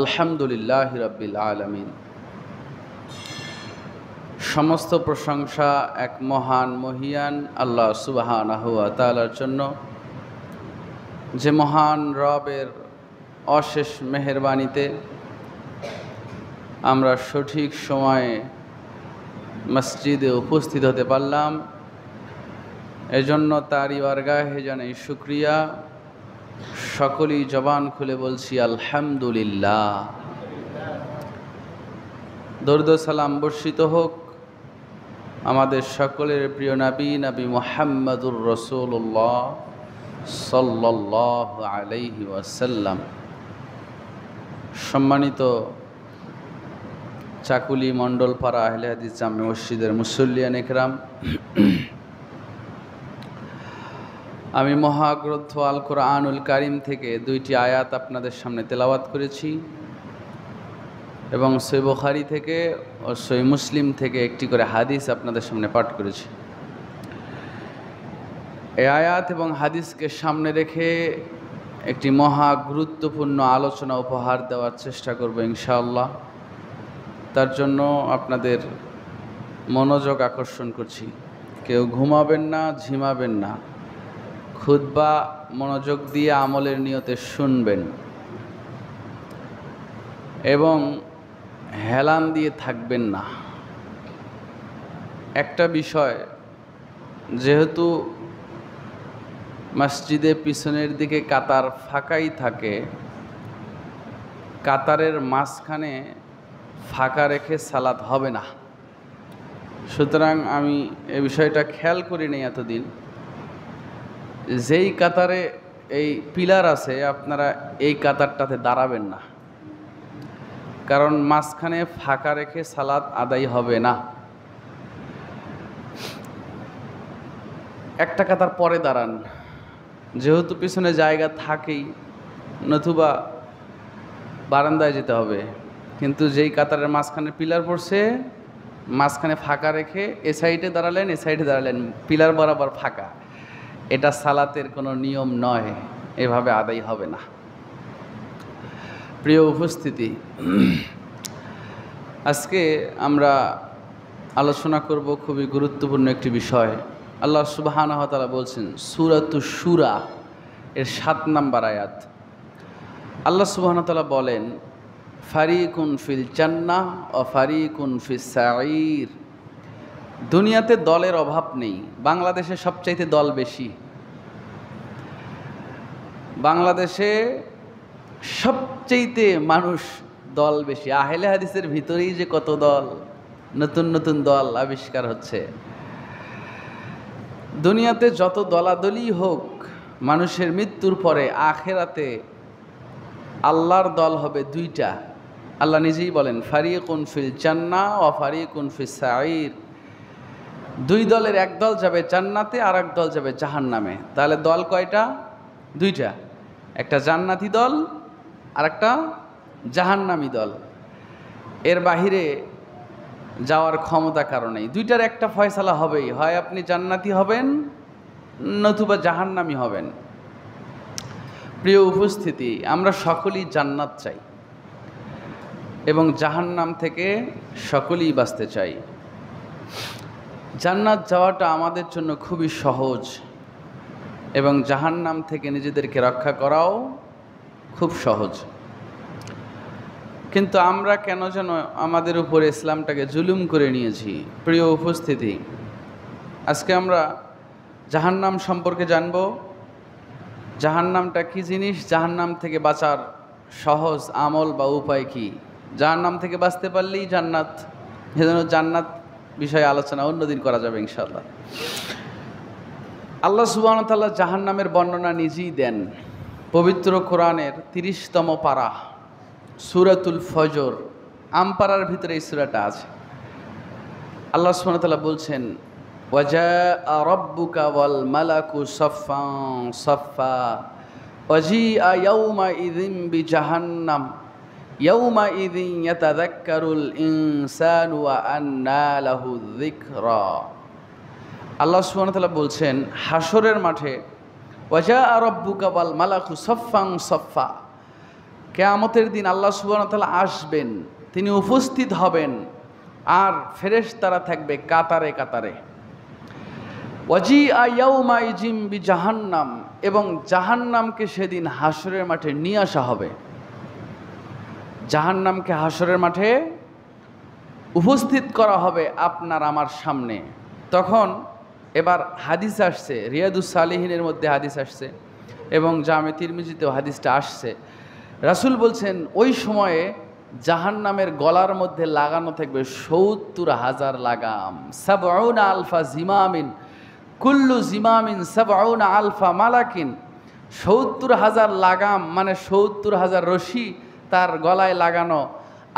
আলহামদুলিল্লাহি রাব্বিল আলামিন। সমস্ত প্রশংসা এক মহান মহিয়ান আল্লাহ সুবহানাহু ওয়া তাআলার জন্য, যে মহান রবের অশেষ মেহেরবানিতে আমরা সঠিক সময়ে মসজিদে উপস্থিত হতে পারলাম। এজন্য তারই বারগাহে জানাই শুকরিয়া। সকলেই জবান খুলে বলছি আলহামদুলিল্লাহ। দরুদ ও সালাম বর্ষিত হোক আমাদের সকলের প্রিয় নবী মুহাম্মদুর রাসূলুল্লাহ সাল্লাল্লাহু আলাইহি ওয়াসাল্লাম। সম্মানিত চাকুলি মণ্ডলপাড়া আহলে হাদিস জামে মসজিদের মুসল্লিয়ান ইকরাম, আমি মহাগ্রন্থ আল কোরআনুল কারীম থেকে দুইটি আয়াত আপনাদের সামনে তেলাওয়াত করেছি এবং সহিহ বুখারী থেকে ও সহিহ মুসলিম থেকে একটি করে হাদিস আপনাদের সামনে পাঠ করেছি। এই আয়াত এবং হাদিসকে সামনে রেখে একটি মহা গুরুত্বপূর্ণ আলোচনা উপহার দেওয়ার চেষ্টা করব ইনশাআল্লাহ। তার জন্য আপনাদের মনোযোগ আকর্ষণ করছি। কেউ ঘুমাবেন না, ঝিমাবেন না। খুতবা মনোযোগ দিয়ে আমলের নিয়তে শুনবেন এবং হেলান দিয়ে থাকবেন না। একটা বিষয়, যেহেতু মসজিদে পিছনের দিকে কাতার ফাঁকাই থাকে, কাতারের মাঝখানে ফাঁকা রেখে সালাত হবে না। সুতরাং আমি এই বিষয়টা খেয়াল করিনি এতদিন। যেই কাতারে এই পিলার আছে, আপনারা এই কাতারটাতে দাঁড়াবেন না, কারণ মাঝখানে ফাঁকা রেখে সালাত আদায় হবে না। একটা কাতার পরে দাঁড়ান, যেহেতু পিছনে জায়গা থাকেই, নতুবা বারান্দায় যেতে হবে। কিন্তু যেই কাতারের মাঝখানে পিলার পড়ছে, মাঝখানে ফাঁকা রেখে এ সাইডে দাঁড়ালেন, এ সাইডে দাঁড়ালেন, পিলার বরাবর ফাঁকা। এটা সালাতের কোনো নিয়ম নয়, এভাবে আদায় হবে না। প্রিয় উপস্থিতি, আজকে আমরা আলোচনা করব খুবই গুরুত্বপূর্ণ একটি বিষয়। আল্লাহ সুবহানাহু ওয়া তাআলা বলছেন সূরাতুশ শূরা এর 7 নম্বর আয়াত। আল্লাহ সুবহানাহু ওয়া তাআলা বলেন, ফারিকুন ফিল জান্নাহ ওয়া ফারিকুন ফিস সাঈর। দুনিয়াতে দলের অভাব নেই, বাংলাদেশে সবচাইতে দল বেশি। বাংলাদেশে সবচাইতে মানুষ দল বেশি। আহলে হাদিসের ভিতরেই যে কত দল, নতুন নতুন দল আবিষ্কার হচ্ছে। দুনিয়াতে যত দলাদলি হোক, মানুষের মৃত্যুর পরে আখেরাতে আল্লাহর দল হবে দুইটা। আল্লাহ নিজেই বলেন ফারিকুন ফিল জান্নাহ ওয়া ফারিকুন ফিস সাঈর। দুই দলের এক দল যাবে জান্নাতে, আর এক দল যাবে জাহান্নামে। তাহলে দল কয়টা? দুইটা। একটা জান্নাতি দল আর একটা জাহান্নামী দল। এর বাহিরে যাওয়ার ক্ষমতা কারণেই দুইটার একটা ফয়সালা হবেই, হয় আপনি জান্নাতি হবেন নতুবা জাহান্নামী হবেন। প্রিয় উপস্থিতি, আমরা সকলেই জান্নাত চাই এবং জাহান্নাম থেকে সকলেই বাঁচতে চাই। জান্নাত যাওয়াটা আমাদের জন্য খুবই সহজ এবং জাহান্নাম থেকে নিজেদেরকে রক্ষা করাও খুব সহজ। কিন্তু আমরা কেন যেন আমাদের উপরে ইসলামটাকে জুলুম করে নিয়েছি। প্রিয় উপস্থিতি, আজকে আমরা জাহান্নাম সম্পর্কে জানব। জাহান্নামটা কি জিনিস, জাহান্নাম থেকে বাঁচার সহজ আমল বা উপায় কি। জাহান্নাম থেকে বাঁচতে পারলেই জান্নাত। সেজন্য জান্নাত বিষয়ে আলোচনা অন্যদিন করা যাবে ইনশাআল্লাহ। আল্লাহ সুবহানাহু ওয়া তাআলা জাহান্নামের বর্ণনা নিজেই দেন। পবিত্র কোরআনের 30তম পারা সূরাতুল ফজর, আমপারার ভিতরে এই সূরাটা আছে। আল্লাহ সুবহানাহু ওয়া তাআলা বলছেন, ওয়াজাআ রাব্বুকা ওয়াল মালাকু সাফফান সাফফা ওয়াজিআ ইয়াওমা ইযিন বিজাহান্নাম ইয়াওমা ইযিন ইয়াতাযাক্কারুল ইনসানু ওয়া আন্না লাহু যিকরা। আল্লাহ সুবহানাহু ওয়া তাআলা বলছেন, হাসরের মাঠে ওয়াজাআ রাব্বুকা ওয়াল মালাকু সাফফান সাফফা, কিয়ামতের দিন আল্লাহ সুবহানাহু ওয়া তাআলা আসবেন, তিনি উপস্থিত হবেন, আর ফেরেশতারা থাকবে কাতারে কাতারে। ওয়াজিআ ইয়াউমাইজিম বিজাহান্নাম, এবং জাহান্নামকে সেদিন হাসরের মাঠে নিয়ে আসা হবে। জাহান্নামকে হাসরের মাঠে উপস্থিত করা হবে আপনার আমার সামনে। তখন এবার হাদিস আসছে, রিয়াদুস সালিহিনের মধ্যে হাদিস আসছে এবং জামে তিরমিজিতেও হাদিসটা আসছে। রাসূল বলছেন ওই সময়ে জাহান্নামের গলার মধ্যে লাগানো থাকবে ৭০,০০০ লাগাম। ৭০ আলফা জিমামিন, কুল্লু জিমামিন ৭০ আলফা মালাকিন। ৭০,০০০ লাগাম মানে ৭০,০০০ রশি তার গলায় লাগানো।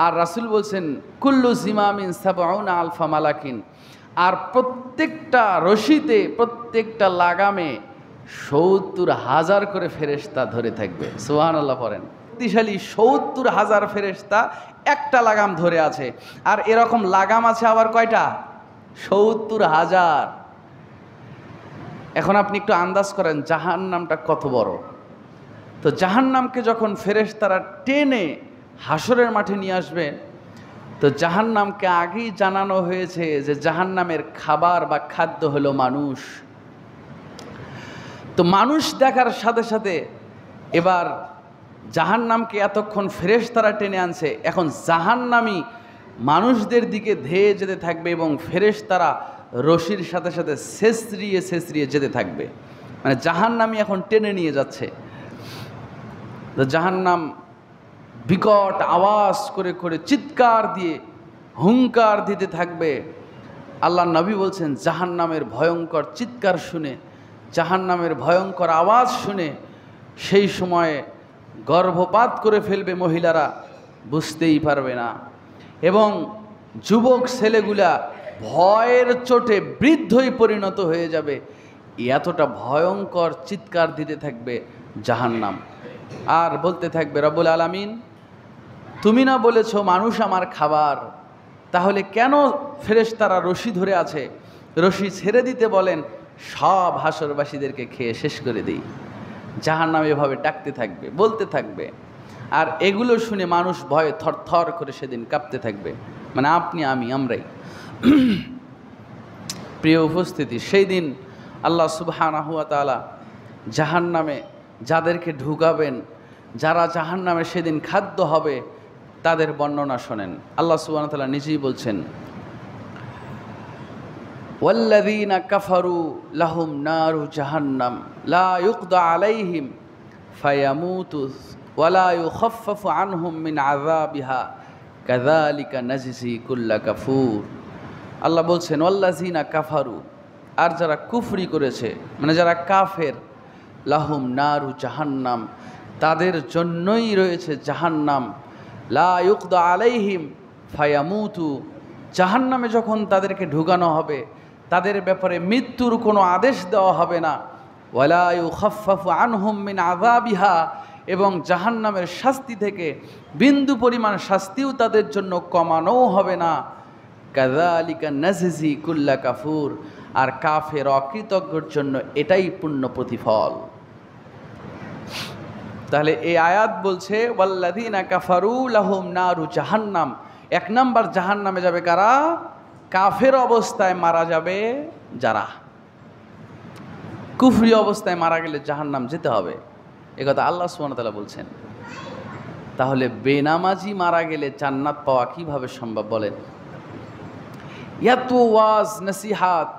আর রাসূল বলছেন কুল্লু জিমামিন ৭০ আলফা মালাকিন, আর প্রত্যেকটা রশিতে, প্রত্যেকটা লাগামে ৭০,০০০ করে ফেরেশতা ধরে থাকবে। সুবহানাল্লাহ পড়েন। শক্তিশালী ৭০,০০০ ফেরেশতা একটা লাগাম ধরে আছে। আর এরকম লাগাম আছে আবার কয়টা? ৭০,০০০। এখন আপনি একটু আন্দাজ করেন জাহান্নামটা কত বড়। তো জাহান্নামকে যখন ফেরেশতারা টেনে হাসরের মাঠে নিয়ে আসবে, তো জাহান্নামকে আগেই জানানো হয়েছে যে জাহান্নামের খাবার বা খাদ্য হলো মানুষ। তো মানুষ দেখার সাথে সাথে এবার জাহান্নামকে এতক্ষণ ফেরেশতারা টেনে আনছে, এখন জাহান্নামী মানুষদের দিকে ধেয়ে যেতে থাকবে এবং ফেরেশতারা রশির সাথে সাথে ছেঁচড়িয়ে ছেঁচড়িয়ে যেতে থাকবে। মানে জাহান্নামী এখন টেনে নিয়ে যাচ্ছে। তো জাহান্নাম বিকট আওয়াজ করে করে চিৎকার দিয়ে হুঙ্কার দিতে থাকবে। আল্লাহ নবী বলছেন জাহান্নামের ভয়ঙ্কর চিৎকার শুনে, জাহান্নামের ভয়ঙ্কর আওয়াজ শুনে সেই সময়ে গর্ভপাত করে ফেলবে মহিলারা, বুঝতেই পারবে না। এবং যুবক ছেলেগুলা ভয়ের চোটে বৃদ্ধই পরিণত হয়ে যাবে। এতটা ভয়ঙ্কর চিৎকার দিতে থাকবে জাহান্নাম। আর বলতে থাকবে রব্বুল আলামিন, তুমি না বলেছো মানুষ আমার খাবার, তাহলে কেন ফেরেশতারা রশি ধরে আছে? রশি ছেড়ে দিতে বলেন, সব হাসরবাসীদেরকে খেয়ে শেষ করে দিই। জাহান্নাম এভাবে ডাকতে থাকবে, বলতে থাকবে। আর এগুলো শুনে মানুষ ভয়ে থরথর করে সেদিন কাঁপতে থাকবে, মানে আপনি আমি আমরাই। প্রিয় উপস্থিতি, সেই দিন আল্লাহ সুবহানাহু ওয়া তাআলা জাহান্নামে যাদেরকে ঢুকাবেন, যারা জাহান্নামে সেদিন খাদ্য হবে, তাদের বর্ণনা শোনেন। আল্লাহ সুবহানাহু ওয়া তাআলা নিজেই বলছেন, ওয়াল্লাযীনা কাফারু লাহুম নারু জাহান্নাম লা ইউকদা আলাইহিম ফায়ামুতু ওয়া লা ইউখাফফাফু আনহুম মিন আযাবিহা কাযালিকা নাজজি কুল্লা কাফুর। আল্লাহ বলছেন ওয়াল্লাযীনা কাফারু, আর যারা কুফরি করেছে, মানে যারা কাফের, লাহুম নারু জাহান্নাম, তাদের জন্যই রয়েছে জাহান্নাম। লা ইউকদা আলাইহিম ফায়ামুতু, জাহান্নামে যখন তাদেরকে ঢুকানো হবে তাদের ব্যাপারে মৃত্যুর কোনো আদেশ দেওয়া হবে না। ওয়ালা ইউখাফফাফু আনহুম মিন আযাবিহা, এবং জাহান্নামের শাস্তি থেকে বিন্দু পরিমাণ শাস্তিও তাদের জন্য কমানোও হবে না। কাযালিকা নাজজি কুল্লা কাফুর, আর কাফের অকৃতজ্ঞর জন্য এটাই পূর্ণ প্রতিফল। তাহলে এই আয়াত বলছে ওয়াল্লাযীনা কাফারু লাহুম নারু জাহান্নাম। এক নাম্বার জাহান্নামে যাবে কারা? কাফের অবস্থায় মারা যাবে যারা। কুফরি অবস্থায় মারা গেলে জাহান্নাম যেতে হবে, একথা আল্লাহ সুবহানাহু ওয়া তাআলা বলছেন। তাহলে বেনামাজি মারা গেলে জান্নাত পাওয়া কিভাবে সম্ভব বলেন? এত ওয়াজ নসিহাত,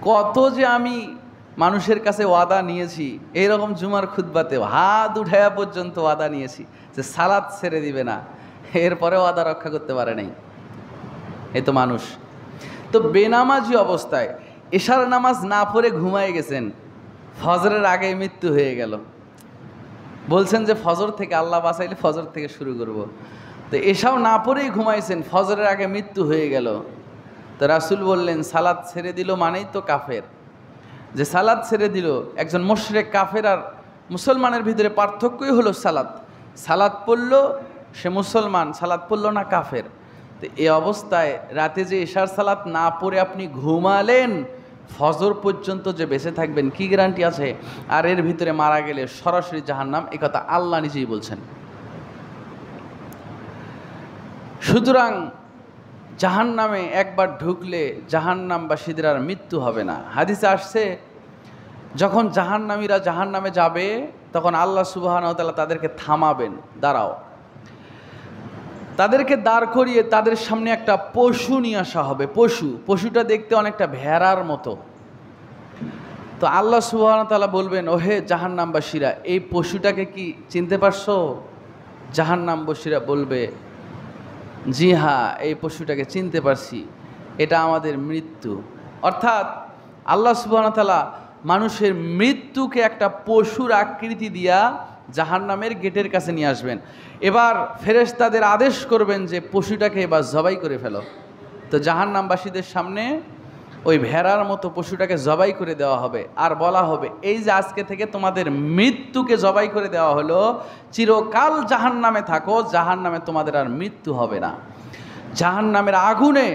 কত যে আমি মানুষের কাছে ওয়াদা নিয়েছি, এইরকম জুমার খুতবাতে হাত উঠায়া পর্যন্ত ওয়াদা নিয়েছি যে সালাত ছেড়ে দিবে না, এরপরে ওয়াদা রক্ষা করতে পারে নাই। এই তো মানুষ। তো বেনামাজি অবস্থায় এশার নামাজ না পড়ে ঘুমায় গেছেন, ফজরের আগে মৃত্যু হয়ে গেল। বলছেন যে ফজর থেকে আল্লাহ বাঁচাইলে ফজর থেকে শুরু করব। তো এশাও না পড়েই ঘুমাইছেন, ফজরের আগে মৃত্যু হয়ে গেল। তো রাসূল বললেন সালাত ছেড়ে দিল মানেই তো কাফের। যে সালাত ছেড়ে দিল, একজন মুশরিক কাফের আর মুসলমানের ভিতরে পার্থক্যই হলো সালাত। সালাত পড়ল সে মুসলমান, সালাত পড়ল না কাফের। তো এই অবস্থায় রাতে যে এশার সালাত না পড়ে আপনি ঘুমালেন, ফজর পর্যন্ত যে বেঁচে থাকবেন কি গ্যারান্টি আছে? আর এর ভিতরে মারা গেলে সরাসরি জাহান্নাম, এ কথা আল্লাহ নিজেই বলছেন। সুতরাং জাহান্নামে একবার ঢুকলে জাহান্নামবাসীদের আর মৃত্যু হবে না। হাদিসে আসছে, যখন জাহান্নামীরা জাহান্নামে যাবে তখন আল্লাহ সুবহানাহু ওয়া তাআলা তাদেরকে থামাবেন, দাঁড়াও। তাদেরকে দাঁড় করিয়ে তাদের সামনে একটা পশু নিয়ে আসা হবে। পশুটা দেখতে অনেকটা ভেড়ার মতো। তো আল্লাহ সুবহানাহু ওয়া তাআলা বলবেন, ওহে জাহান্নামবাসীরা, এই পশুটাকে কি চিনতে পারছো? জাহান্নামবাসীরা বলবে, জি হ্যাঁ, এই পশুটাকে চিনতে পারছি, এটা আমাদের মৃত্যু। অর্থাৎ আল্লাহ সুবহানাহু ওয়া তাআলা মানুষের মৃত্যুকে একটা পশুর আকৃতি দিয়া জাহান্নামের গেটের কাছে নিয়ে আসবেন। এবার ফেরেশতাদের আদেশ করবেন যে পশুটাকে এবার জবাই করে ফেলো। তো জাহান্নামবাসীদের সামনে ওই ভেড়ার মতো পশুটাকে জবাই করে দেওয়া হবে, আর বলা হবে, এই যে আজকে থেকে তোমাদের মৃত্যুকে জবাই করে দেওয়া হলো, চিরকাল জাহান্নামে থাকো, জাহান্নামে তোমাদের আর মৃত্যু হবে না। জাহান্নামের আগুনে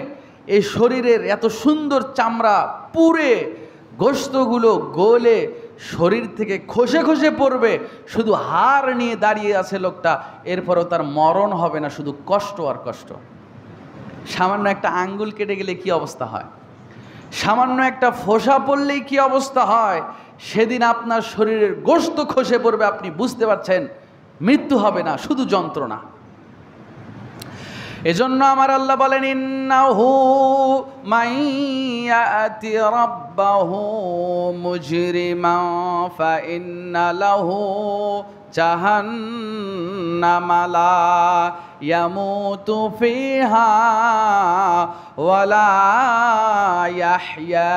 এই শরীরের এত সুন্দর চামড়া পুড়ে গোশতগুলো গলে শরীর থেকে খসে খসে পড়বে, শুধু হাড় নিয়ে দাঁড়িয়ে আছে লোকটা, এরপরও তার মরণ হবে না, শুধু কষ্ট আর কষ্ট। সামান্য একটা আঙ্গুল কেটে গেলে কি অবস্থা হয়, সামান্য একটা ফোঁসা পড়লেই কি অবস্থা হয়, সেদিন আপনার শরীরের গোশত খসে পড়বে, আপনি বুঝতে পারছেন মৃত্যু হবে না, শুধু যন্ত্রণা। এজন্য আমার আল্লাহ বলেন, ইন্নাহু মাইয়াতি রাব্বাহু মুজরিমান ফাইন্না লাহু জাহান্নামা লা ইয়ামুতু ফিহা ওয়ালা ইয়াহইয়া।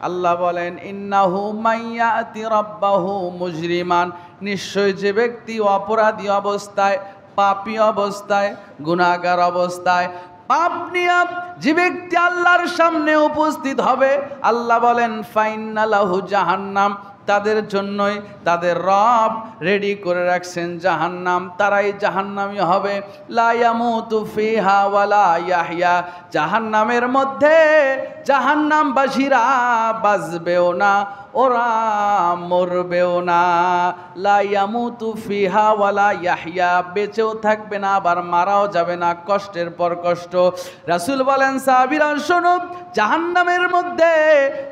আল্লাহ বলেন, ইন্নাহু মাইয়াতি রাব্বাহু মুজরিমান, নিশ্চয় যে ব্যক্তি অপরাধী অবস্থায়, পাপী অবস্থায়, গুনাহগার অবস্থায়, পাপ নিয়ে যে ব্যক্তি আল্লাহর সামনে উপস্থিত হবে, আল্লাহ বলেন ফাইন্না লাহু জাহান্নাম, তাদের জন্যই তাদের রব রেডি করে রাখছেন জাহান্নাম, তারাই জাহান্নামী হবে। লা ইয়ামুতু ফিহা ওয়ালা ইয়াহইয়া, জাহান্নামের মধ্যে জাহান্নামবাসীরা বাঁচবেও না, ওরা মরবেও না। লা ইয়ামুতু ফিহা ওয়ালা ইয়াহইয়া, বেঁচেও থাকবে না, আবার মারাও যাবে না, কষ্টের পর কষ্ট। রাসূল বলেন, সাহাবীরা শোনো, জাহান্নামের মধ্যে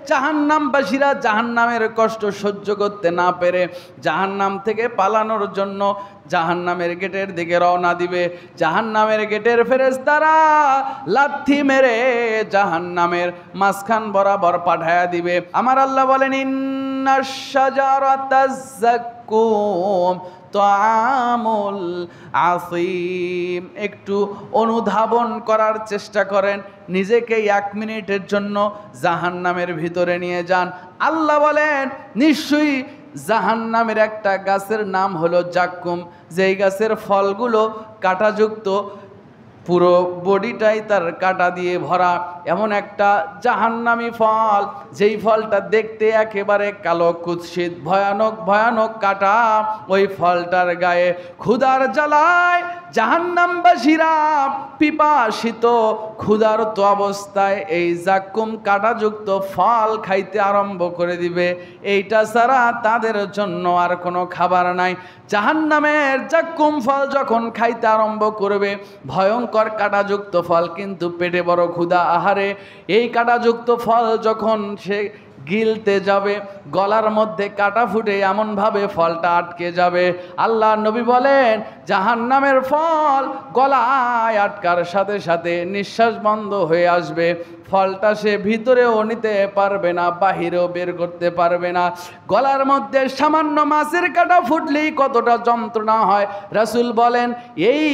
জাহান্নামবাসীরা জাহান্নামের কষ্ট সহ্য করতে না পেরে জাহান্নাম থেকে পালানোর জন্য জাহান্নামের গেটের দিকে রওনা দিবে। জাহান্নামের গেটের ফেরেশতারা লাথি মেরে জাহান্নামের মাঝখান বরাবর পাঠায়া দিবে। আমার আল্লাহ বলেন, ইন্নাশ শাজারাতাজ যাক্কুম তাআমুল আসিম। একটু অনুধাবন করার চেষ্টা করেন, নিজেকে 1 মিনিটের জন্য জাহান্নামের ভিতরে নিয়ে যান। আল্লাহ বলেন, নিশ্চয়ই জাহান্নামের একটা গাছের নাম হলো জাক্কুম, যেই গাছের ফলগুলো কাঁটাযুক্ত, পুরো বডিটাই তার কাঁটা দিয়ে ভরা, এমন একটা জাহান্নামী ফল, যেই ফলটা দেখতে একেবারে কালো কুৎসিত, ভয়ানক ভয়ানক কাঁটা। ওই ফলটার গায়ে ক্ষুধার জ্বালায় জাহান্নামবাসীরা পিপাসিত ক্ষুধার্ত অবস্থায় এই জাক্কুম কাঁটাযুক্ত ফল খাইতে আরম্ভ করে দিবে। এইটা ছাড়া তাদের জন্য আর কোনো খাবার নাই। জাহান্নামের জাক্কুম ফল যখন খাইতে আরম্ভ করবে, ভয়ঙ্কর কাঁটাযুক্ত ফল, কিন্তু পেটে বড় ক্ষুধা, আহারে এই কাঁটাযুক্ত ফল যখন সে গিলতে যাবে, গলার মধ্যে কাঁটা ফুটে এমনভাবে ফলটা আটকে যাবে। আল্লাহ নবী বলেন, জাহান্নামের ফল গলায় আটকার সাথে সাথে নিঃশ্বাস বন্ধ হয়ে আসবে, ফলটা সে ভিতরেও নিতে পারবে না, বাহিরেও বের করতে পারবে না। গলার মধ্যে সামান্য মাছের কাঁটা ফুটলেই কতটা যন্ত্রণা হয়। রাসূল বলেন, এই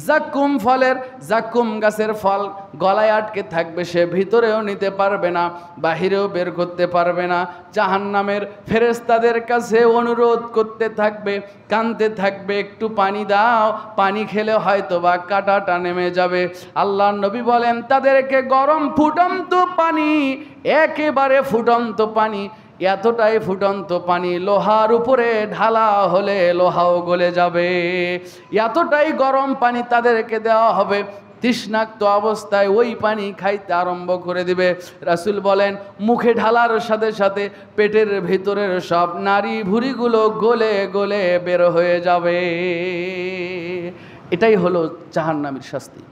জাক্কুম ফলের, জাক্কুম গাছের ফল গলায় আটকে থাকবে, সে ভিতরেও নিতে পারবে না, বাহিরেও বের করতে পারবে না। জাহান্নামের ফেরেশতাদের কাছে অনুরোধ করতে থাকবে, কাঁদতে থাকবে, একটু পানি দাও, পানি খেলে হয়তো বা কাঁটাটা নেমে যাবে। আল্লাহর নবী বলেন, তাদেরকে গরম ফুটন্ত পানি, একেবারে ফুটন্ত পানি, এতটাই ফুটন্ত পানি লোহার উপরে ঢালা হলে লোহাও গলে যাবে, এতটাই গরম পানি তাদেরকে দেওয়া হবে। তৃষ্ণাক্ত অবস্থায় ওই পানি খাইতে আরম্ভ করে দিবে। রাসূল বলেন, মুখে ঢালার সাথে সাথে পেটের ভিতরের সব নাড়ি ভুঁড়িগুলো গলে গলে বের হয়ে যাবে। এটাই হলো জাহান্নামীর শাস্তি।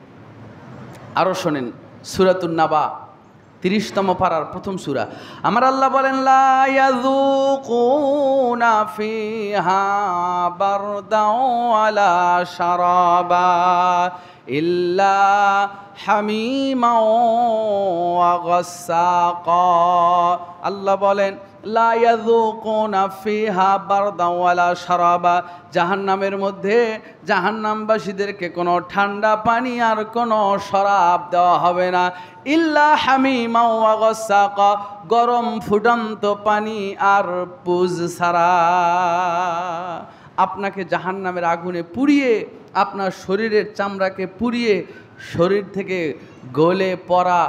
আরও শোনেন, সূরাতুন নাবা 30তম পারার প্রথম সূরা। আমার আল্লাহ বলেন, লা ইয়াযুকুনা ফিহা বারদাও ওয়ালা শারাবা ইল্লা হামিমাও ওয়া গাসসাকা। আল্লাহ বলেন, লা ইয়াযুকুনা ফিহা বারদাও ওয়ালা শারাবা, জাহান্নামের মধ্যে জাহান্নামবাসীদেরকে কোনো ঠান্ডা পানি আর কোনো শরাব দেওয়া হবে না। ইল্লা হামিমা ওয়া গাসসাকা, গরম ফুটন্ত পানি আর পুজ ছাড়া। আপনাকে জাহান্নামের আগুনে পুড়িয়ে, আপনার শরীরের চামড়াকে পুড়িয়ে, শরীর থেকে গলে পড়া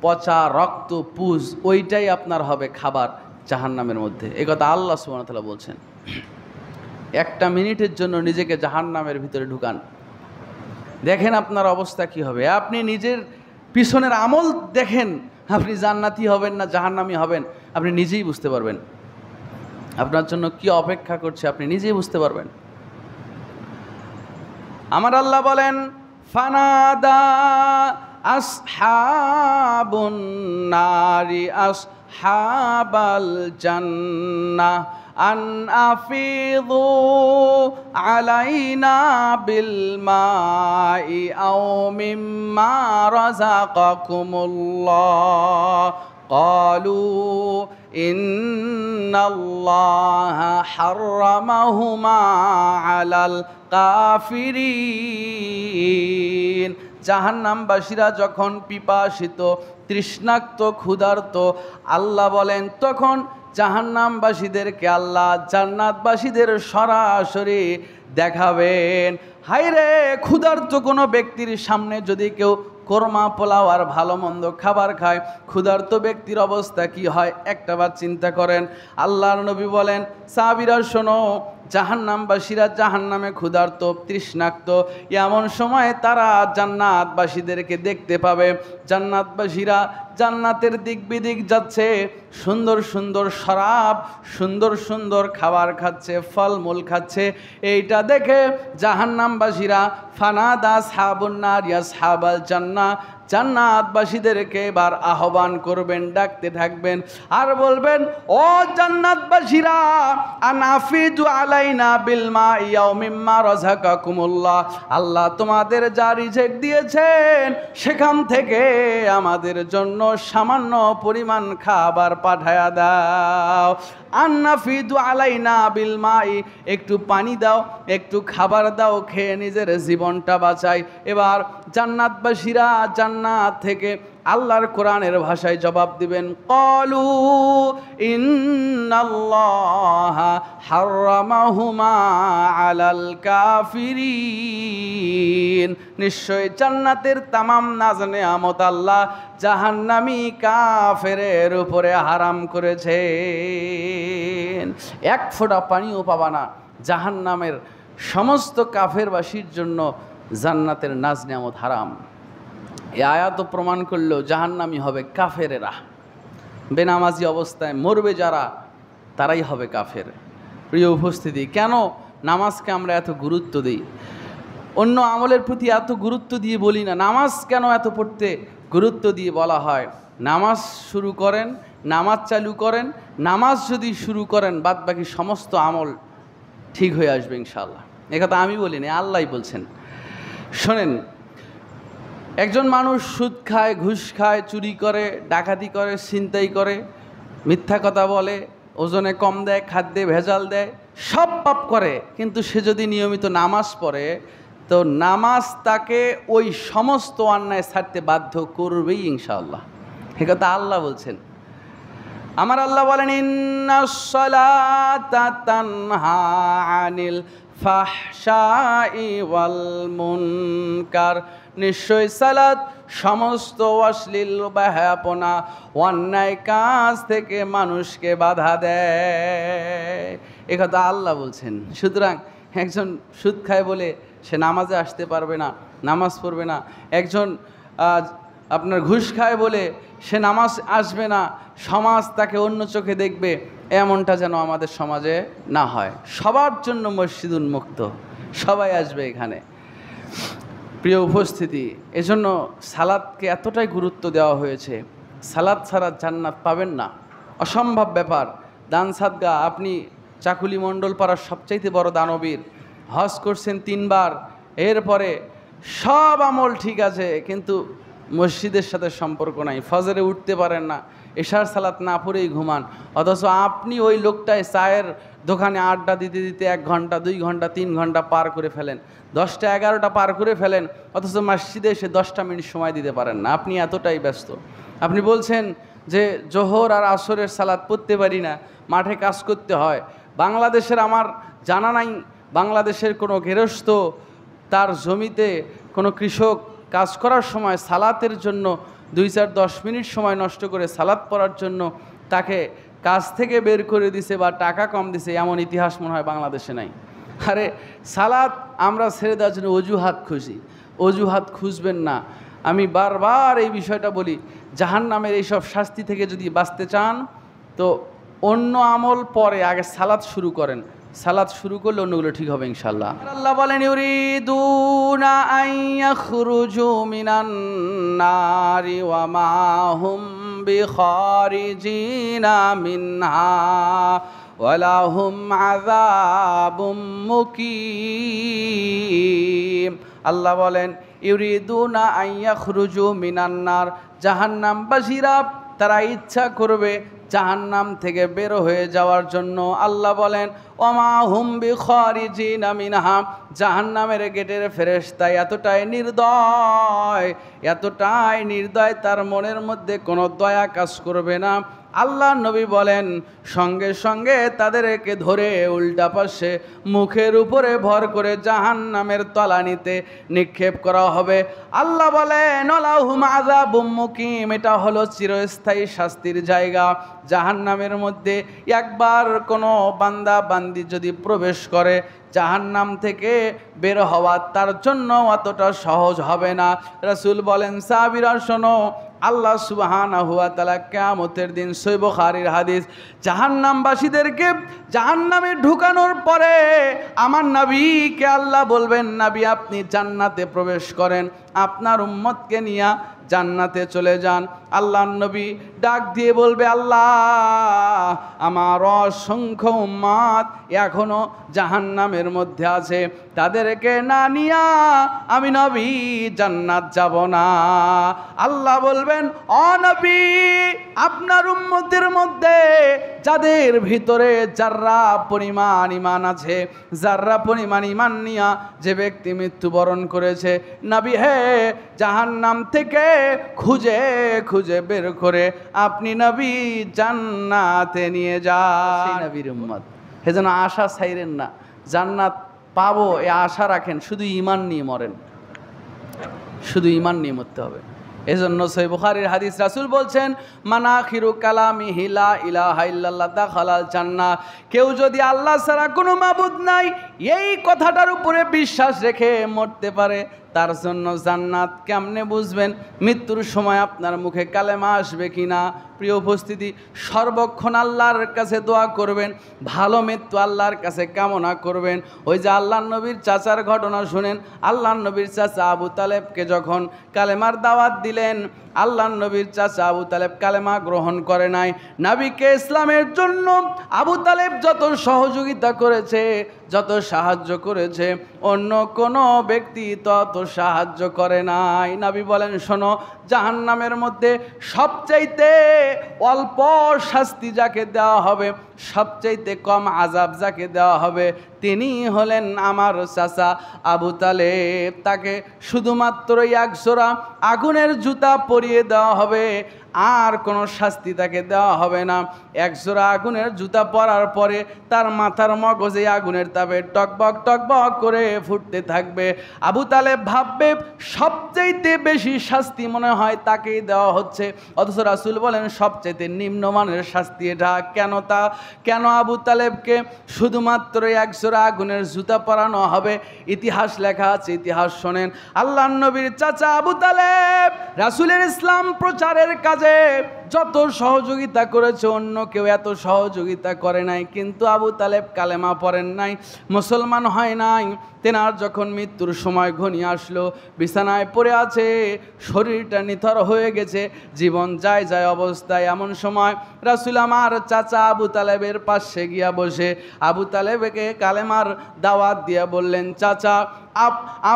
পচা রক্ত পুজ, ওইটাই আপনার হবে খাবার জাহান্নামের মধ্যে। এ কথা আল্লাহ সুবহানাহু ওয়া তাআলা বলছেন। একটা মিনিটের জন্য নিজেকে জাহান্নামের ভিতরে ঢুকান, দেখেন আপনার অবস্থা কি হবে। আপনি নিজের পিছনের আমল দেখেন, আপনি জান্নাতি হবেন না জাহান্নামী হবেন আপনি নিজেই বুঝতে পারবেন। আপনার জন্য কি অপেক্ষা করছে আপনি নিজেই বুঝতে পারবেন। আমার আল্লাহ বলেন, ফানাদা আসহাবুন নারি আসহাবাল জান্নাহ আন আফিযু আলাইনা বিল মাই আও মিম্মা রাযাকাকুমুল্লাহ ক্বালু ইন্নাল্লাহা হাররামাহুমা আলাল কাফিরিন। জাহান্নামবাসীরা যখন পিপাসিত, তৃষ্ণাক্ত, ক্ষুধার্ত, আল্লাহ বলেন তখন জাহান্নামবাসীদেরকে আল্লাহ জান্নাতবাসীদের সরাসরি দেখাবেন। হায়রে, ক্ষুধার্ত কোনো ব্যক্তির সামনে যদি কেউ কোরমা পোলাও আর ভালো মন্দ খাবার খায়, ক্ষুধার্ত ব্যক্তির অবস্থা কি হয় একটাবার চিন্তা করেন। আল্লাহর নবী বলেন, সাহাবীরা শোনো, জাহান্নামবাসীরা জাহান্নামে ক্ষুধার্ত, তৃষ্ণাক্ত, এমন সময় তারা জান্নাতবাসীদেরকে দেখতে পাবে। জান্নাতবাসীরা জান্নাতের দিক বিদিক যাচ্ছে, সুন্দর সুন্দর শরাব, সুন্দর সুন্দর খাবার খাচ্ছে, ফলমূল খাচ্ছে। এইটা দেখে জাহান্নামবাসীরা ফানাদা আসহাবুন নার ইয়া আসহাবাল জান্নাহ, জান্নাতবাসীদেরকে এবার আহ্বান করবেন, ডাকতে থাকবেন আর বলবেন, ও জান্নাতবাসীরা, আনাফিদু আলাইনা বিল মাই আও মিম্মা রাযাকাকুমুল্লাহ, আল্লাহ তোমাদের যা রিজিক দিয়েছেন সেখান থেকে আমাদের জন্য সামান্য পরিমাণ খাবার পাঠায়া দাও। আনাফিদু আলাইনা বিল মাই, একটু পানি দাও, একটু খাবার দাও, খেয়ে নিজের জীবনটা বাঁচাই। এবার জান্নাতবাসীরা জান্নাত থেকে আল্লাহর কোরআনের ভাষায় জবাব দিবেন, ক্বালু ইন্নাল্লাহা হাররামাহুমা আলাল কাফিরিন, নিশ্চয় জান্নাতের তামাম নাজ নেয়ামত আল্লাহ জাহান্নামী কাফেরের উপরে হারাম করেছেন। এক ফোঁটা পানিও পাবা না। জাহান্নামের সমস্ত কাফেরবাসীর জন্য জান্নাতের নাজ নেয়ামত হারাম। এই আয়াত প্রমাণ করলো জাহান্নামী হবে কাফেরেরা। বেনামাজি অবস্থায় মরবে যারা, তারাই হবে কাফের। প্রিয় উপস্থিতি, কেন নামাজকে আমরা এত গুরুত্ব দিই? অন্য আমলের প্রতি এত গুরুত্ব দিয়ে বলি না, নামাজ কেন এত পড়তে গুরুত্ব দিয়ে বলা হয়? নামাজ শুরু করেন, নামাজ চালু করেন, নামাজ যদি শুরু করেন বাদ বাকি সমস্ত আমল ঠিক হয়ে আসবে ইনশাআল্লাহ। একথা আমি বলিনি, আল্লাহই বলছেন। শোনেন, একজন মানুষ সুদ খায়, ঘুষ খায়, চুরি করে, ডাকাতি করে, ছিনতাই করে, মিথ্যা কথা বলে, ওজনে কম দেয়, খাদ্যে ভেজাল দেয়, সব পাপ করে, কিন্তু সে যদি নিয়মিত নামাজ পড়ে তো নামাজ তাকে ওই সমস্ত অন্যায় ছাড়তে বাধ্য করবেই ইনশাআল্লাহ। এ কথা আল্লাহ বলছেন। আমার আল্লাহ বলেন, ইন্নাস সালাতা তানহা আনিল ফাহশাই ওয়াল মুনকার, নিশ্চয় সালাত সমস্ত অশ্লীল বেহায়াপনা অন্যায় কাজ থেকে মানুষকে বাধা দেয়। এ কথা আল্লাহ বলছেন। সুতরাং একজন সুদ খায় বলে সে নামাজে আসতে পারবে না, নামাজ পড়বে না। একজন আপনার ঘুষ খায় বলে সে নামাজ আসবে না, সমাজ তাকে অন্য চোখে দেখবে, এমনটা যেন আমাদের সমাজে না হয়। সবার জন্য মসজিদ উন্মুক্ত, সবাই আসবে এখানে। প্রিয় উপস্থিতি, এজন্য সালাদকে এতটাই গুরুত্ব দেওয়া হয়েছে। সালাদ ছাড়া জান্নাত পাবেন না, অসম্ভব ব্যাপার। দান সাদগা, আপনি চাকুলি মণ্ডল পাড়ার সবচাইতে বড় দানবীর, হজ করছেন 3 বার, এরপরে সব আমল ঠিক আছে, কিন্তু মসজিদের সাথে সম্পর্ক নাই, ফজরে উঠতে পারেন না, এশার সালাত না পড়েই ঘুমান। অথচ আপনি ওই লোকটায় চায়ের দোকানে আড্ডা দিতে দিতে 1 ঘন্টা 2 ঘন্টা 3 ঘন্টা পার করে ফেলেন, 10টা 11টা পার করে ফেলেন, অথচ মসজিদে এসে 10টা মিনিট সময় দিতে পারেন না। আপনি এতটাই ব্যস্ত। আপনি বলছেন যে জোহর আর আসরের সালাত পড়তে পারি না, মাঠে কাজ করতে হয়। বাংলাদেশের আমার জানা নাই বাংলাদেশের কোনো গৃহস্থ তার জমিতে কোনো কৃষক কাজ করার সময় সালাতের জন্য 2-4-10 মিনিট সময় নষ্ট করে সালাত পড়ার জন্য তাকে কাজ থেকে বের করে দিছে বা টাকা কম দিছে, এমন ইতিহাস মনে হয় বাংলাদেশে নাই। আরে সালাত আমরা ছেড়ে দেওয়ার জন্য অজুহাত খুঁজি, অজুহাত খুঁজবেন না। আমি বারবার এই বিষয়টা বলি, জাহান্নামের এইসব শাস্তি থেকে যদি বাঁচতে চান তো অন্য আমল পরে, আগে সালাত শুরু করেন। সালাত শুরু করলে অন্যগুলো ঠিক হবে ইনশাল্লাহ। আল্লাহ বলেন ইউরিদুনা আন ইয়াখরুজু মিনান নারি ওয়া মা হুম বিখারিজিনা মিনহা ওয়া লাহুম আযাবুম মুকিম। আল্লাহ বলেন ইউরিদুনা আন ইয়াখরুজু মিনান নার, জাহান্নামবাসীরা তারা ইচ্ছা করবে জাহান্নাম থেকে বের হয়ে যাওয়ার জন্য। আল্লাহ বলেন ওমা হুম বিখারিজিনা মিনহা, জাহান্নামের গেটের ফেরেশতা এতটাই নির্দয়, তার মনের মধ্যে কোনো দয়া কাজ করবে না। আল্লাহ নবী বলেন সঙ্গে সঙ্গে তাদেরকে ধরে উল্টা পাশে মুখের উপরে ভর করে জাহান্নামের তলানিতে নিক্ষেপ করা হবে। আল্লাহ বলেন লাহুম আযাবুম মুকিম, এটা হলো চিরস্থায়ী শাস্তির জায়গা। জাহান্নামের মধ্যে একবার কোনো বান্দা বান্দি যদি প্রবেশ করে, জাহান্নাম থেকে বের হওয়া তার জন্য অতটা সহজ হবে না। রাসূল বলেন সাহাবীরা শোনো, আল্লাহ সুবহানাহু ওয়া তাআলা কিয়ামতের দিন, সহিহ বুখারীর হাদিস, জাহান্নামবাসীদেরকে জাহান্নামে ঢুকানোর পরে আমার নবীকে আল্লাহ বলবেন, নবী আপনি জান্নাতে প্রবেশ করেন, আপনার উম্মতকে নিয়ে জান্নাতে চলে যান। আল্লাহর নবী ডাক দিয়ে বলবে, আল্লাহ আমার অসংখ্য উম্মত এখনো জাহান্নামের মধ্যে আছে, তাদেরকে না নিয়া আমি নবী জান্নাত যাব না। আল্লাহ বলবেন ও নবী, আপনার উম্মতের মধ্যে যাদের ভিতরে যার্রা পরিমাণ ঈমান আছে, যার্রা পরিমাণ ঈমান নিয়া যে ব্যক্তি মৃত্যুবরণ করেছে, নবী হে জাহান্নাম থেকে খুঁজে খুঁজে বের করে আপনি নবী জান্নাতে নিয়ে যান। নবীর উম্মত সেজন্য আশা ছাইরেন না, জান্নাত পাবো এ আশা রাখেন, শুধু ঈমান নিয়ে মরেন, শুধু ঈমান নিয়ে মরতে হবে। এজন্য সহিহ বুখারীর হাদিস, রাসূল বলছেন মানাখিরু কালামিহি লা ইলাহা ইল্লাল্লাহ দাখালাল জান্নাহ, কেউ যদি আল্লাহ ছাড়া কোনো মাবুদ নাই এই কথাটার উপরে বিশ্বাস রেখে মরতে পারে, তার জন্য জান্নাত। কেমনে বুঝবেন? মৃত্যুর সময় আপনার মুখে কালেমা আসবে কিনা। প্রিয় উপস্থিতি, সর্বক্ষণ আল্লাহর কাছে দোয়া করবেন, ভালো মৃত্যু আল্লাহর কাছে কামনা করবেন। ওই যে আল্লাহর নবীর চাচার ঘটনা শুনেন, আল্লাহর নবীর চাচা আবু তালেবকে যখন কালেমার দাওয়াত দিলেন, আল্লাহর নবীর চাচা আবু তালেব কালেমা গ্রহণ করে নাই। নবীকে ইসলামের জন্য আবু তালেব যত সহযোগিতা করেছে, যত সাহায্য করেছে, অন্য কোনো ব্যক্তি তত সাহায্য করে নাই। নবী বলেন শোনো, জাহান্নামের মধ্যে সবচাইতে অল্প শাস্তি যাকে দেওয়া হবে, সবচাইতে কম আযাব যাকে দেওয়া হবে, তিনি হলেন আমার চাচা আবু তালেব। তাকে শুধুমাত্র 1 জোড়া আগুনের জুতা পরিয়ে দেওয়া হবে, আর কোনো শাস্তি তাকে দেওয়া হবে না। 1 জোড়া আগুনের জুতা পরার পরে তার মাথার মগজে আগুনের তাপে টকবক টকবক করে ফুটতে থাকবে। আবু তালেব ভাববে সবচাইতে বেশি শাস্তি মনে হয় তাকেই দেওয়া হচ্ছে, অথচ রাসূল বলেন সবচাইতে নিম্নমানের শাস্তি এটা। কেন আবু তালেবকে শুধুমাত্র 1 জোড়া আগুনের জুতা পরানো হবে? ইতিহাস লেখা আছে, ইতিহাস শোনেন। আল্লাহর নবীর চাচা আবু তালেব রাসূলের ইসলাম প্রচারের কাজে যত সহযোগিতা করেছে অন্য কেউ এত সহযোগিতা করে নাই, কিন্তু আবু তালেব কালেমা পড়েন নাই, মুসলমান হয় নাই। তেনার যখন মৃত্যুর সময় ঘনিয়ে আসলো, বিছানায় পড়ে আছে, শরীরটা নিথর হয়ে গেছে, জীবন যায় যায় অবস্থায়। এমন সময় রাসূল আমার চাচা আবু তালেবের পাশে গিয়া বসে আবু তালেবকে কালেমার দাওয়াত দিয়া বললেন, চাচা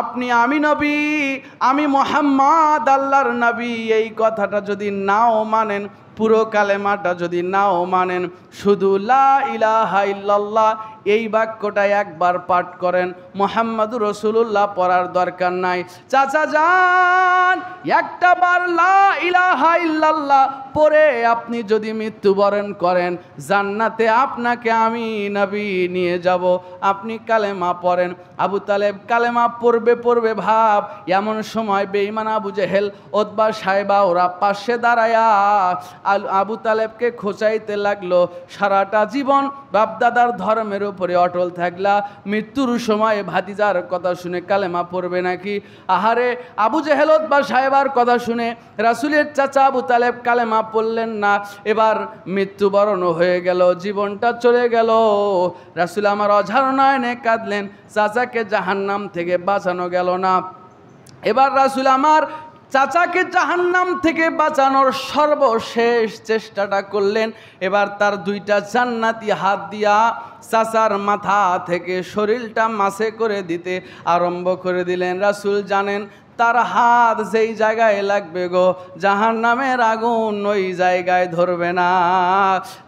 আপনি, আমি নবী, আমি মুহাম্মদ আল্লাহর নবী, এই কথাটা যদি নাও মানেন, পুরো কালেমাটা যদি নাও মানেন, শুধু লা ইলাহা ইল্লাল্লাহ এই বাক্যটা একবার পাঠ করেন, মুহাম্মাদুর রাসূলুল্লাহ পড়ার দরকার নাই। চাচা যান, একটা বার লা ইলাহা ইল্লাল্লাহ পড়ে আপনি যদি মৃত্যুবরণ করেন, জান্নাতে আপনাকে আমি নবী নিয়ে যাব, আপনি কালেমা পড়েন। আবু তালেব কালেমা পড়বে ভাব, এমন সময় বেঈমান আবু জেহেল, উতবা, সাইবা ওরা পাশে দাঁড়ায়া আবু তালেবকে খোঁচাইতে লাগলো, সারাটা জীবন বাপদাদার ধর্মের উপরে অটল থাকলা, মৃত্যুর সময় ভাতিজার কথা শুনে কালেমা পড়বে নাকি? আহারে, আবু জেহেল, উতবা, সাইবার কথা শুনে রাসূলের চাচা আবু তালেব কালেমা পড়লেন না। এবার মৃত্যুবরণ হয়ে গেল, জীবনটা চলে গেল। রাসূল আমার অঝার নয়নে কাঁদলেন, চাচাকে জাহান্নাম থেকে বাঁচানো গেল না। এবার রাসূল আমার চাচাকে জাহান্নাম থেকে বাঁচানোর সর্বশেষ চেষ্টাটা করলেন। এবার তার দুইটা জান্নাতি হাত দিয়া চাচার মাথা থেকে শরীরটা মাসে করে দিতে আরম্ভ করে দিলেন। রাসূল জানেন তার হাত যেই জায়গায় লাগবে গো, জাহান্নামের আগুন ওই জায়গায় ধরবে না।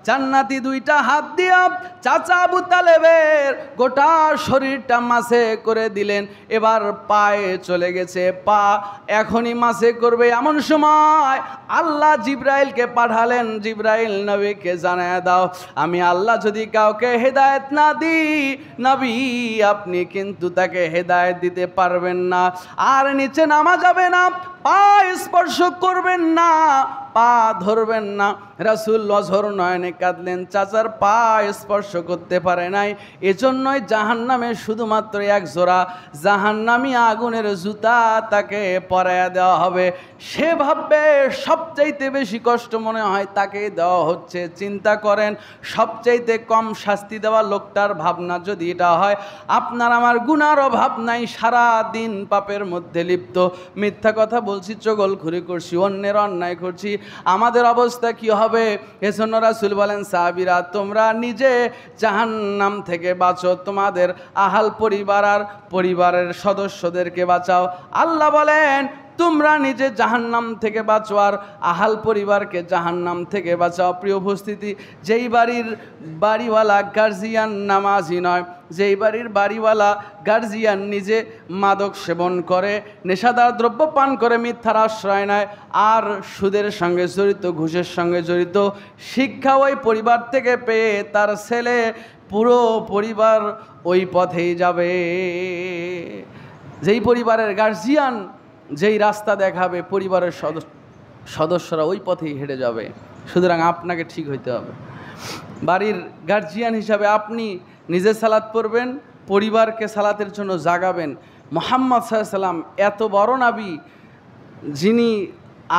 জান্নাতি দুইটা হাত দিয়া চাচা আবু তালেবের গোটা শরীরটা মাসে করে দিলেন। এবার পায়ে চলে গেছে, পা এখনই মাসে করবে। এমন সময় আল্লাহ জিবরাইলকে পাঠালেন, জিবরাইল নবীকে জানায় দাও, আমি আল্লাহ যদি কাউকে হেদায়েত না দিই, নবী আপনি কিন্তু তাকে হেদায়েত দিতে পারবেন না। আর নিচে নামা যাবে না, পা স্পর্শ করবেন না, পা ধরবেন না। রাসূল অঝর নয়নে কাঁদলেন, চাচার পা স্পর্শ করতে পারে নাই, এজন্যই জাহান্নামে শুধুমাত্র এক জোড়া জাহান্নামী আগুনের জুতা তাকে পরাইয়া দেওয়া হবে। সে ভাববে সবচাইতে বেশি কষ্ট মনে হয় তাকে দেওয়া হচ্ছে। চিন্তা করেন, সবচাইতে কম শাস্তি দেওয়া লোকটার ভাবনা যদি এটা হয়, আপনার আমার গুনার অভাব নাই, সারা দিন পাপের মধ্যে লিপ্ত, মিথ্যা কথা বলছি, চগলখুরি করছি, অন্যের অন্যায় করছি, আমাদের অবস্থা কি হবে? এজন্য রাসূল বলেন, সাহাবীরা তোমরা নিজে জাহান্নাম থেকে বাঁচো, তোমাদের আহাল পরিবার আর পরিবারের সদস্যদেরকে বাঁচাও। আল্লাহ বলেন তোমরা নিজে জাহান্নাম থেকে বাঁচো আর আহাল পরিবারকে জাহান্নাম থেকে বাঁচাও। প্রিয় উপস্থিতি, যেই বাড়ির বাড়িওয়ালা গার্জিয়ান নামাজি নয়, যেই বাড়ির বাড়িওয়ালা গার্জিয়ান নিজে মাদক সেবন করে, নেশাদার দ্রব্য পান করে, মিথ্যার আশ্রয় নেয়, আর সুদের সঙ্গে জড়িত, ঘুষের সঙ্গে জড়িত, শিক্ষা ওই পরিবার থেকে পেয়ে তার ছেলে, পুরো পরিবার ওই পথেই যাবে। যেই পরিবারের গার্জিয়ান যেই রাস্তা দেখাবে, পরিবারের সদস্যরা ওই পথেই হেঁটে যাবে। সুতরাং আপনাকে ঠিক হইতে হবে। বাড়ির গার্জিয়ান হিসাবে আপনি নিজে সালাত পড়বেন, পরিবারকে সালাতের জন্য জাগাবেন। মুহাম্মদ সাল্লাল্লাহু আলাইহি ওয়াসাল্লাম এত বড় নবী, যিনি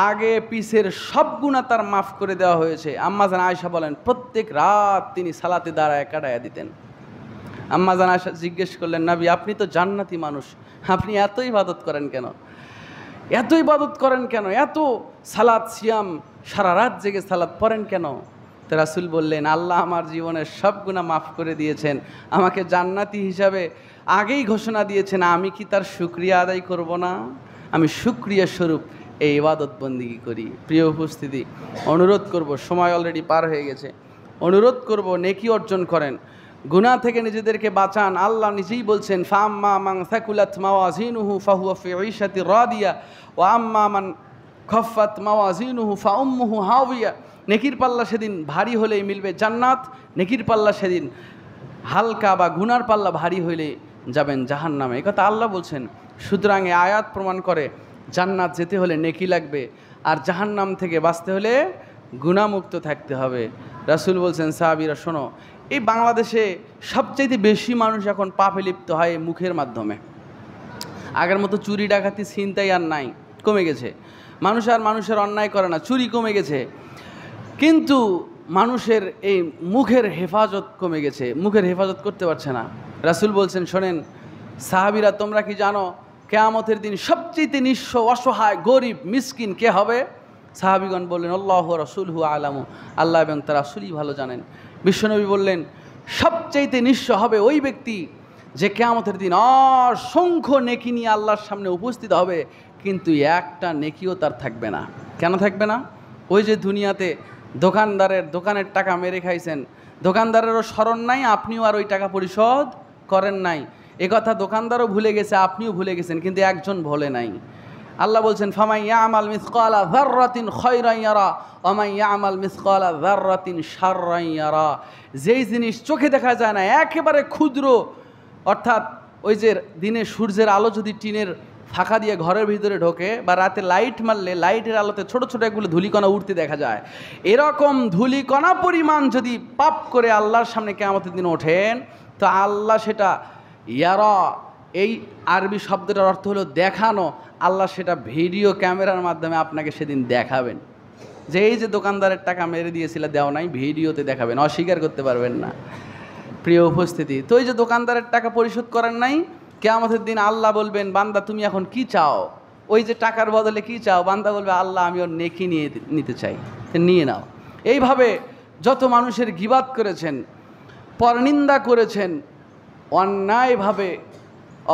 আগে পিছের সব গুনাহ তার মাফ করে দেওয়া হয়েছে। আম্মা জান আয়েশা বলেন প্রত্যেক রাত তিনি সালাতে দাঁড়ায় কাটাইয়া দিতেন। আম্মা জান আয়েশা জিজ্ঞেস করলেন, নবী আপনি তো জান্নাতি মানুষ, আপনি এত ইবাদত করেন কেন? এত ইবাদত করেন কেন? এত সালাত সিয়াম, সারা রাত জেগে সালাত পড়েন কেন? তো রাসূল বললেন, আল্লাহ আমার জীবনের সব গুনাহ মাফ করে দিয়েছেন, আমাকে জান্নাতি হিসাবে আগেই ঘোষণা দিয়েছেন, আমি কি তার শুকরিয়া আদায় করব না? আমি শুকরিয়া স্বরূপ এই ইবাদত বন্দিগি করি। প্রিয় উপস্থিতি, অনুরোধ করব, সময় অলরেডি পার হয়ে গেছে, অনুরোধ করব নেকি অর্জন করেন, গুনাহ থেকে নিজেদেরকে বাঁচান। আল্লাহ নিজেই বলছেন, ফাম্মা মান সাকুলাত মাওয়াজিনুহু ফাহুয়া ফি ঈশাতির রাদিয়া ওয়া আম্মা মান খাফফাত মাওয়াজিনুহু ফাউম্মুহু হাওয়িয়া। নেকির পাল্লা সেদিন ভারী হলেই মিলবে জান্নাত, নেকির পাল্লা সেদিন হালকা বা গুনার পাল্লা ভারী হইলে যাবেন জাহান্নামে। এই কথা আল্লাহ বলছেন। সুতরাং এই আয়াত প্রমাণ করে জান্নাত যেতে হলে নেকি লাগবে, আর জাহান্নাম থেকে বাঁচতে হলে গুনাহমুক্ত থাকতে হবে। রাসূল বলছেন, সাহাবীরা শোনো, এই বাংলাদেশে সবচাইতে বেশি মানুষ এখন পাপে লিপ্ত হয় মুখের মাধ্যমে। আগের মতো চুরি ডাকাতি ছিনতাই আর নাই, কমে গেছে। মানুষ আর মানুষের অন্যায় করে না, চুরি কমে গেছে। কিন্তু মানুষের এই মুখের হেফাজত কমে গেছে, মুখের হেফাজত করতে পারছে না। রাসূল বলছেন, শোনেন সাহাবীরা, তোমরা কি জানো কিয়ামতের দিন সবচেয়ে নিঃস্ব, অসহায়, গরিব, মিসকিন কে হবে? সাহাবীগণ বললেন, আল্লাহু ওয়া রাসূলুহু আ'লামু, আল্লাহ এবং তার রাসূলই ভালো জানেন। বিশ্বনবী বললেন, সবচেয়ে নিঃস্ব হবে ওই ব্যক্তি যে কিয়ামতের দিন অসংখ্য নেকি নিয়ে আল্লাহর সামনে উপস্থিত হবে, কিন্তু একটা নেকিও তার থাকবে না। কেন থাকবে না? ওই যে দুনিয়াতে দোকানের টাকা মেরে খাইছেন, দোকানদারেরও স্মরণ নাই, আপনিও আর ওই টাকা পরিশোধ করেন নাই। এ কথা দোকানদারও ভুলে গেছে, আপনিও ভুলে গেছেন, কিন্তু একজন ভোলে নাই। আল্লাহ বলছেন, ফামান ইয়ামাল মিসকালা যাররাতিন খায়রান ইয়ারা ওয়া মান ইয়ামাল মিসকালা যাররাতিন শাররান ইয়ারা। যেই জিনিস চোখে দেখা যায় না, একেবারে ক্ষুদ্র, অর্থাৎ ওই যে দিনে সূর্যের আলো যদি টিনের ফাঁকা দিয়ে ঘরের ভিতরে ঢোকে, বা রাতে লাইট মারলে লাইটের আলোতে ছোট ছোট এগুলো ধূলিকণা উঠতে দেখা যায়, এরকম ধূলিকণা পরিমাণ যদি পাপ করে আল্লাহর সামনে কিয়ামতের দিন ওঠেন, তো আল্লাহ সেটা ইয়ারা, এই আরবি শব্দটার অর্থ হলো দেখানো, আল্লাহ সেটা ভিডিও ক্যামেরার মাধ্যমে আপনাকে সেদিন দেখাবেন, যে এই যে দোকানদারের টাকা মেরে দিয়েছিল, দেও নাই, ভিডিওতে দেখাবেন, অস্বীকার করতে পারবেন না। প্রিয় উপস্থিতি, তো এই যে দোকানদারের টাকা পরিশোধ করেন নাই, কিয়ামতের দিন আল্লাহ বলবেন, বান্দা তুমি এখন কি চাও? ওই যে টাকার বদলে কি চাও? বান্দা বলবে, আল্লাহ আমি ওর নেকি নিতে চাই, নিয়ে নাও। এইভাবে যত মানুষের গীবাত করেছেন, পরনিন্দা করেছেন, অন্যায়ভাবে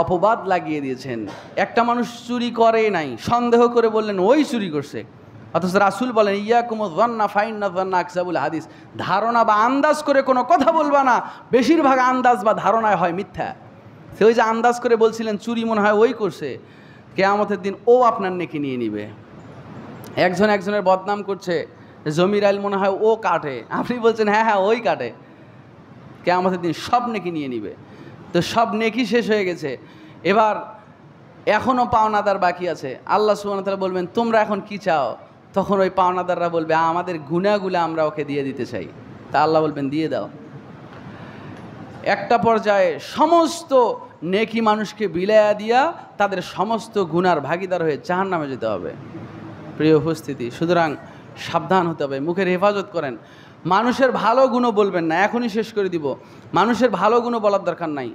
অপবাদ লাগিয়ে দিয়েছেন। একটা মানুষ চুরি করে নাই, সন্দেহ করে বললেন ওই চুরি করছে, অথচ রাসূল বলেন, ইয়াকুমুয যান্না ফাইন্না যান্না আকযাবুল হাদিস, ধারণা বা আন্দাজ করে কোনো কথা বলবা না, বেশিরভাগ আন্দাজ বা ধারণায় হয় মিথ্যা। সে ওই যে আন্দাজ করে বলছিলেন চুরি মনে হয় ওই করছে, কিয়ামতের দিন ও আপনার নেকি নিয়ে নিবে। একজন একজনের বদনাম করছে, জমির আইল মনে হয় ও কাটে, আপনি বলছেন হ্যাঁ হ্যাঁ ওই কাটে, কিয়ামতের দিন সব নেকি নিয়ে নিবে। তো সব নেকি শেষ হয়ে গেছে, এবার এখনও পাওনাদার বাকি আছে। আল্লাহ সুবহানাহু ওয়া তাআলা বলবেন, তোমরা এখন কি চাও? তখন ওই পাওনাদাররা বলবে, আমাদের গুনাহগুলো আমরা ওকে দিয়ে দিতে চাই। তা আল্লাহ বলবেন, দিয়ে দাও। একটা পর্যায়ে সমস্ত নেকি মানুষকে বিলায়া দিয়া তাদের সমস্ত গুনার ভাগিদার হয়ে জাহান্নামে যেতে হবে। প্রিয় উপস্থিতি, সুতরাং সাবধান হতে হবে, মুখের হেফাজত করেন। মানুষের ভালো গুণও বলবেন না, এখনই শেষ করে দিব। মানুষের ভালো গুণও বলার দরকার নাই।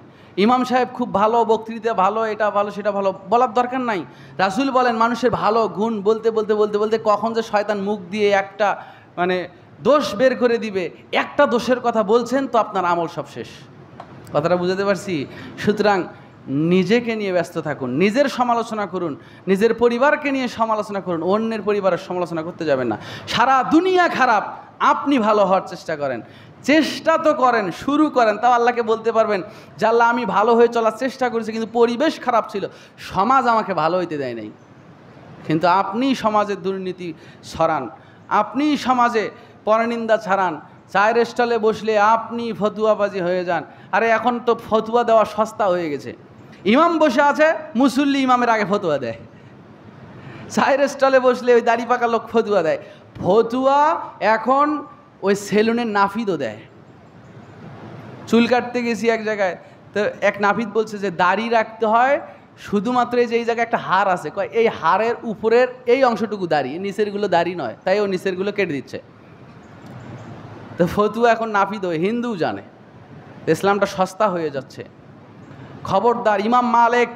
ইমাম সাহেব খুব ভালো, বক্তৃতা ভালো, এটা ভালো সেটা ভালো, বলার দরকার নাই। রাসূল বলেন, মানুষের ভালো গুণ বলতে বলতে বলতে বলতে কখন যে শয়তান মুখ দিয়ে একটা দোষ বের করে দিবে, একটা দোষের কথা বলছেন তো আপনার আমল সব শেষ। কথাটা বুঝাতে পারছি? সুতরাং নিজেকে নিয়ে ব্যস্ত থাকুন, নিজের সমালোচনা করুন, নিজের পরিবারকে নিয়ে সমালোচনা করুন, অন্যের পরিবারের সমালোচনা করতে যাবেন না। সারা দুনিয়া খারাপ, আপনি ভালো হওয়ার চেষ্টা করেন, চেষ্টা তো করেন, শুরু করেন, তাও আল্লাহকে বলতে পারবেন যে আল্লাহ আমি ভালো হয়ে চলার চেষ্টা করেছি, কিন্তু পরিবেশ খারাপ ছিল, সমাজ আমাকে ভালো হইতে দেয় নাই। কিন্তু আপনি সমাজের দুর্নীতি ছড়ান, আপনি সমাজে পরনিন্দা ছাড়ান, চায়ের স্টলে বসলে আপনি ফতুয়াবাজি হয়ে যান। আরে এখন তো ফতুয়া দেওয়া সস্তা হয়ে গেছে, ইমাম বসে আছে, মুসল্লি ইমামের আগে ফতুয়া দেয়। চায়ের স্টলে বসলে ওই দাড়ি পাকা লোক ফতুয়া দেয়, ফতুয়া এখন ওই সেলুনের নাফিদও দেয়। চুল কাটতে গেছি এক জায়গায়, তো এক নাফিদ বলছে যে দাড়ি রাখতে হয় শুধুমাত্র এই যে এই জায়গায় একটা হাড় আছে, কয় এই হাড়ের উপরের এই অংশটুকু দাড়ি, নিচেরগুলো দাড়ি নয়, তাই ও নিচেরগুলো কেটে দিচ্ছে। তো ফতুয়া এখন নাফিদ হয়ে হিন্দু জানে ইসলামটা সস্তা হয়ে যাচ্ছে। খবরদার, ইমাম মালিক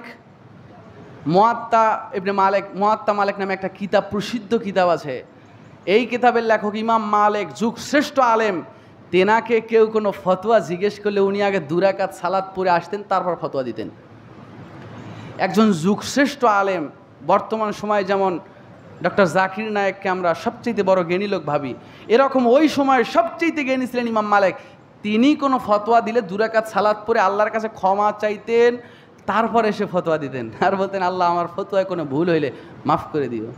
মুয়াত্তা মালিক নামে একটা কিতাব, প্রসিদ্ধ কিতাব আছে। এই কিতাবের লেখক ইমাম মালিক, যুগ শ্রেষ্ঠ আলেম। তেনাকে কেউ কোনো ফতোয়া জিজ্ঞেস করলে উনি আগে 2 রাকাত সালাত পড়ে আসতেন, তারপর ফতোয়া দিতেন। একজন যুগশ্রেষ্ঠ আলেম। বর্তমান সময়ে যেমন ডক্টর জাকির নায়েককে আমরা সবচেয়ে বড় জ্ঞানী লোক ভাবি, এরকম ওই সময় সবচেয়ে জ্ঞানী ছিলেন ইমাম মালিক। তিনি কোনো ফতোয়া দিলে 2 রাকাত সালাত পড়ে আল্লাহর কাছে ক্ষমা চাইতেন, তারপর এসে ফতোয়া দিতেন, আর বলতেন আল্লাহ আমার ফতোয়ায় কোনো ভুল হইলে মাফ করে দিও।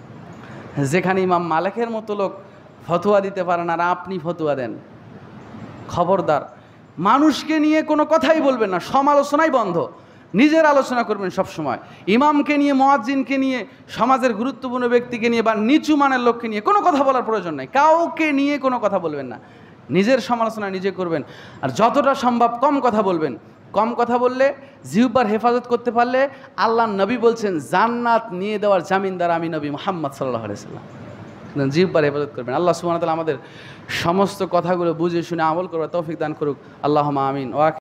যেখানে ইমাম মালিকের মতো লোক ফতোয়া দিতে পারেন আর আপনি ফতোয়া দেন, খবরদার। মানুষকে নিয়ে কোনো কথাই বলবেন না, সমালোচনাই বন্ধ, নিজের আলোচনা করবেন সব সময়। ইমামকে নিয়ে, মুয়াজ্জিনকে নিয়ে, সমাজের গুরুত্বপূর্ণ ব্যক্তিকে নিয়ে বা নিচু মানের লোককে নিয়ে কোনো কথা বলার প্রয়োজন নাই। কাউকে নিয়ে কোনো কথা বলবেন না, নিজের সমালোচনা নিজে করবেন। আর যতটা সম্ভব কম কথা বলবেন। কম কথা বললে, জিহ্বার হেফাজত করতে পারলে, আল্লাহ নবী বলছেন জান্নাত নিয়ে দেওয়ার জামিনদার আমি নবী মুহাম্মদ সাল্লাল্লাহু আলাইহি ওয়াসাল্লাম। জিহ্বার হেফাজত করবেন। আল্লাহ সুবহানাহু ওয়া তাআলা আমাদের সমস্ত কথাগুলো বুঝে শুনে আমল করার তৌফিক দান করুক। আল্লাহুম্মা আমিন।